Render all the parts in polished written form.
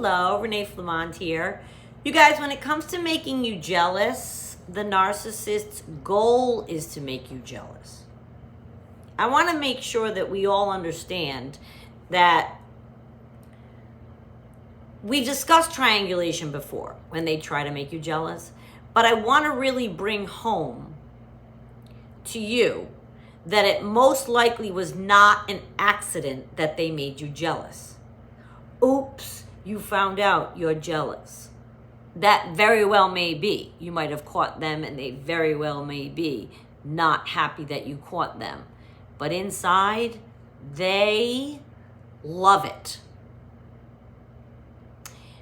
Hello, Renee Flamond here. You guys, when it comes to making you jealous, the narcissist's goal is to make you jealous. I want to make sure that we all understand that we discussed triangulation before when they try to make you jealous, but I want to really bring home to you that it most likely was not an accident that they made you jealous. Oops, you found out you're jealous. That very well may be. You might have caught them and they very well may be not happy that you caught them. But inside, they love it.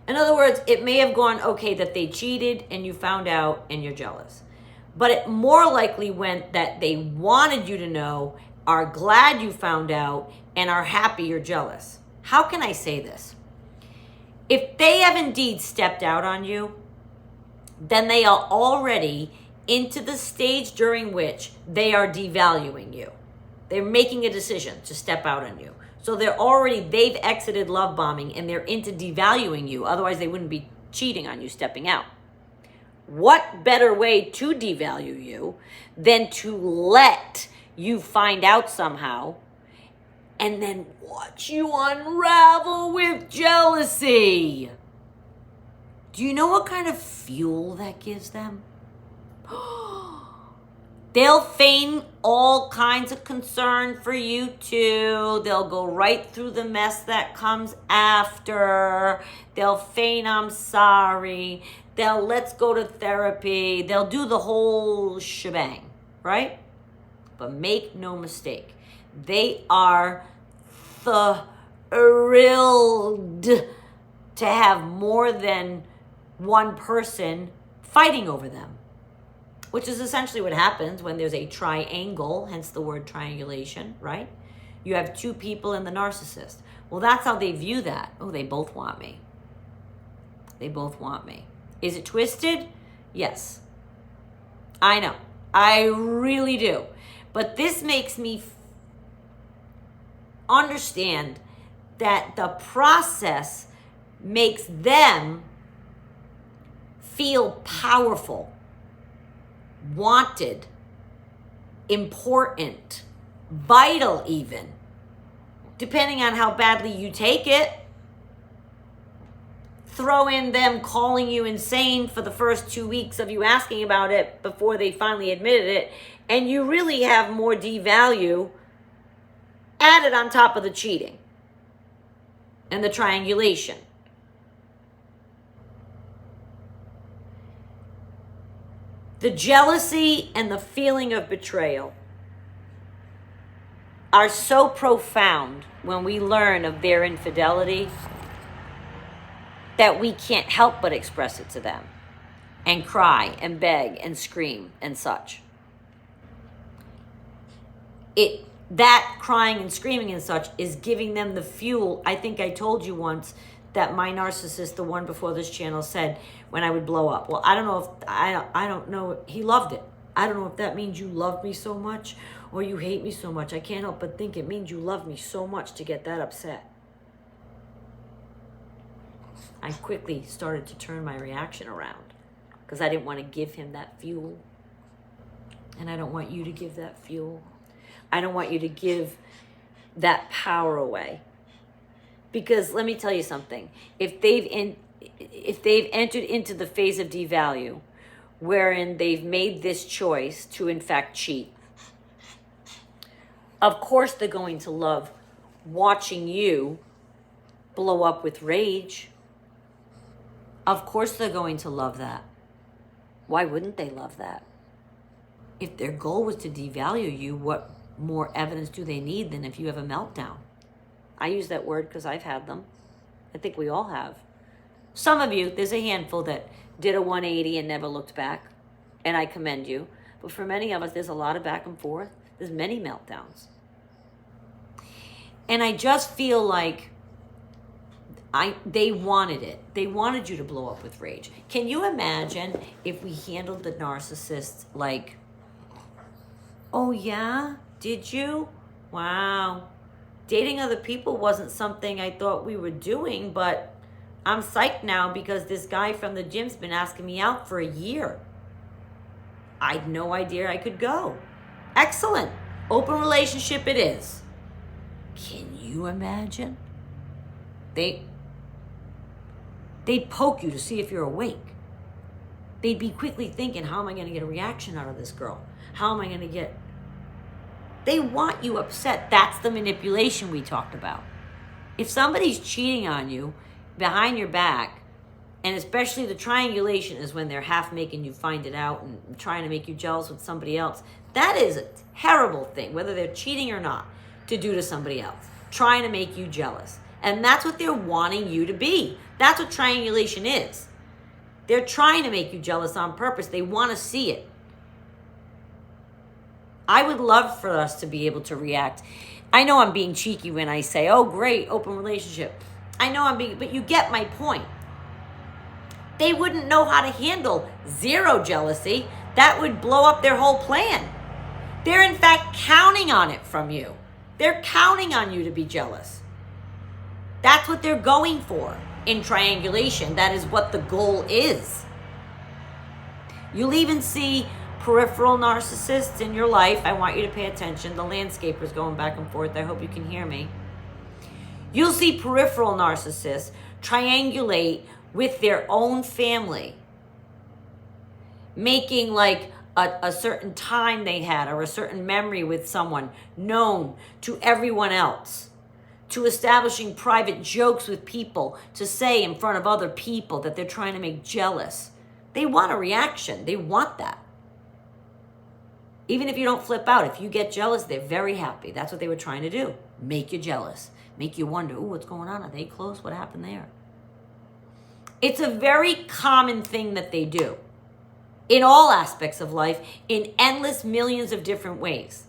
In other words, it may have gone okay that they cheated and you found out and you're jealous. But it more likely went that they wanted you to know, are glad you found out, and are happy you're jealous. How can I say this? If they have indeed stepped out on you, then they are already into the stage during which they are devaluing you. They're making a decision to step out on you. So they've exited love bombing and they're into devaluing you. Otherwise, they wouldn't be cheating on you, stepping out. What better way to devalue you than to let you find out somehow and then watch you unravel with jealousy? Do you know what kind of fuel that gives them? They'll feign all kinds of concern for you too. They'll go right through the mess that comes after. They'll feign I'm sorry. They'll let's go to therapy. They'll do the whole shebang, right? But make no mistake, they are thrilled to have more than one person fighting over them, which is essentially what happens when there's a triangle, hence the word triangulation, right? You have two people and the narcissist. Well, that's how they view that. Oh, they both want me. They both want me. Is it twisted? Yes. I know. I really do. But this makes me understand that the process makes them feel powerful, wanted, important, vital even, depending on how badly you take it. Throw in them calling you insane for the first 2 weeks of you asking about it before they finally admitted it, and you really have more devalue added on top of the cheating and the triangulation. The jealousy and the feeling of betrayal are so profound when we learn of their infidelity that we can't help but express it to them and cry and beg and scream and such. That crying and screaming and such is giving them the fuel. I think I told you once that my narcissist, the one before this channel, said when I would blow up. Well, I don't know. He loved it. I don't know if that means you love me so much or you hate me so much. I can't help but think it means you love me so much to get that upset. I quickly started to turn my reaction around because I didn't want to give him that fuel. And I don't want you to give that fuel. I don't want you to give that power away. Because let me tell you something. If they've entered into the phase of devalue, wherein they've made this choice to in fact cheat, of course they're going to love watching you blow up with rage. Of course they're going to love that. Why wouldn't they love that? If their goal was to devalue you, what more evidence do they need than if you have a meltdown? I use that word because I've had them. I think we all have. Some of you, there's a handful that did a 180 and never looked back, and I commend you. But for many of us, there's a lot of back and forth. There's many meltdowns. And I just feel like they wanted it. They wanted you to blow up with rage. Can you imagine if we handled the narcissist like, oh yeah, did you? Wow. Dating other people wasn't something I thought we were doing, but I'm psyched now because this guy from the gym's been asking me out for a year. I had no idea I could go. Excellent. Open relationship it is. Can you imagine? They'd poke you to see if you're awake. They'd be quickly thinking, how am I going to get a reaction out of this girl? How am I going to get... They want you upset. That's the manipulation we talked about. If somebody's cheating on you behind your back, and especially the triangulation is when they're half making you find it out and trying to make you jealous with somebody else, that is a terrible thing, whether they're cheating or not, to do to somebody else, trying to make you jealous. And that's what they're wanting you to be. That's what triangulation is. They're trying to make you jealous on purpose. They want to see it. I would love for us to be able to react. I know I'm being cheeky when I say, oh, great, open relationship. I know I'm being, but you get my point. They wouldn't know how to handle zero jealousy. That would blow up their whole plan. They're in fact counting on it from you. They're counting on you to be jealous. That's what they're going for in triangulation. That is what the goal is. You'll even see peripheral narcissists in your life. I want you to pay attention. The landscaper's going back and forth. I hope you can hear me. You'll see peripheral narcissists triangulate with their own family, making like a certain time they had or a certain memory with someone known to everyone else, to establishing private jokes with people to say in front of other people that they're trying to make jealous. They want a reaction. They want that. Even if you don't flip out, if you get jealous, they're very happy. That's what they were trying to do. Make you jealous. Make you wonder, ooh, what's going on? Are they close? What happened there? It's a very common thing that they do in all aspects of life, in endless millions of different ways.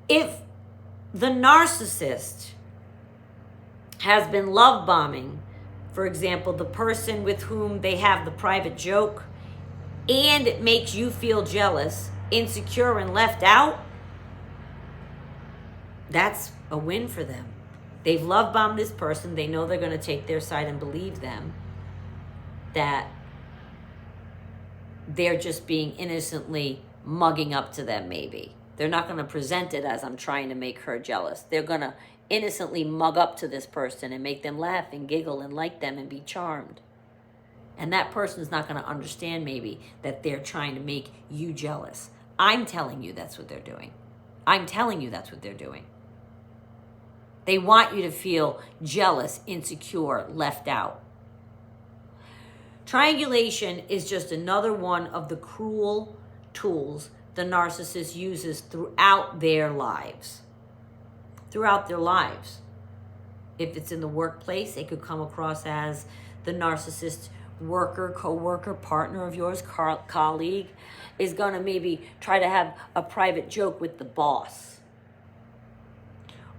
If the narcissist has been love bombing, for example, the person with whom they have the private joke, and it makes you feel jealous, insecure, and left out, that's a win for them. They've love bombed this person. They know they're going to take their side and believe them, that they're just being innocently mugging up to them, maybe. They're not going to present it as I'm trying to make her jealous. They're going to innocently mug up to this person and make them laugh and giggle and like them and be charmed. And that person's not going to understand maybe that they're trying to make you jealous. I'm telling you that's what they're doing. I'm telling you that's what they're doing. They want you to feel jealous, insecure, left out. Triangulation is just another one of the cruel tools the narcissist uses throughout their lives. Throughout their lives. If it's in the workplace, it could come across as the narcissist worker, co-worker, partner of yours, colleague, is going to maybe try to have a private joke with the boss.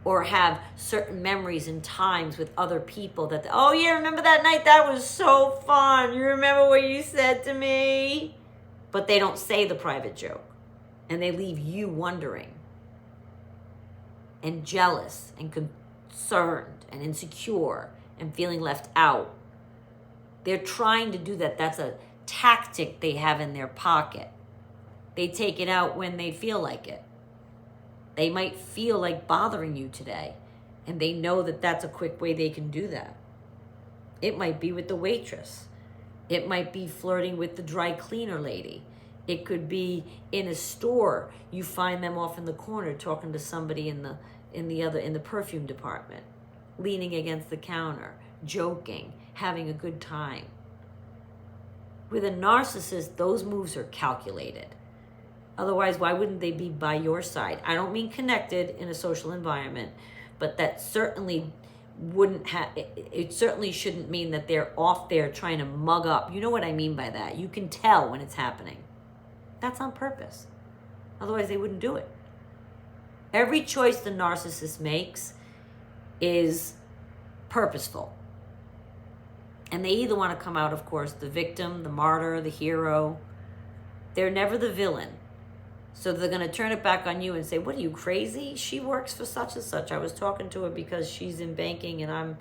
Or have certain memories and times with other people that, oh yeah, remember that night? That was so fun. You remember what you said to me? But they don't say the private joke. And they leave you wondering. And jealous and concerned and insecure and feeling left out. They're trying to do that. That's a tactic they have in their pocket. They take it out when they feel like it. They might feel like bothering you today, and they know that that's a quick way they can do that. It might be with the waitress. It might be flirting with the dry cleaner lady. It could be in a store. You find them off in the corner talking to somebody in the perfume department, leaning against the counter, joking, having a good time. With a narcissist, those moves are calculated. Otherwise, why wouldn't they be by your side? I don't mean connected in a social environment, but that certainly wouldn't have, it certainly shouldn't mean that they're off there trying to mug up. You know what I mean by that. You can tell when it's happening. That's on purpose. Otherwise, they wouldn't do it. Every choice the narcissist makes is purposeful. And they either want to come out, of course, the victim, the martyr, the hero. They're never the villain. So they're going to turn it back on you and say, what are you, crazy? She works for such and such. I was talking to her because she's in banking and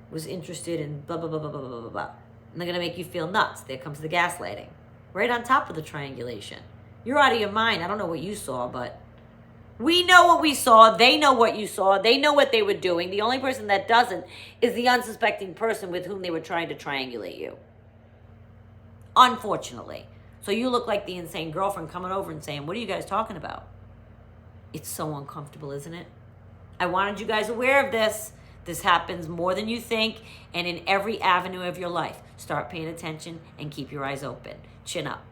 was interested in blah, blah, blah, blah, blah, blah, blah, blah. And they're going to make you feel nuts. There comes the gaslighting. Right on top of the triangulation. You're out of your mind. I don't know what you saw, but we know what we saw. They know what you saw. They know what they were doing. The only person that doesn't is the unsuspecting person with whom they were trying to triangulate you. Unfortunately. So you look like the insane girlfriend coming over and saying, what are you guys talking about? It's so uncomfortable, isn't it? I wanted you guys aware of this. This happens more than you think and in every avenue of your life. Start paying attention and keep your eyes open. Chin up.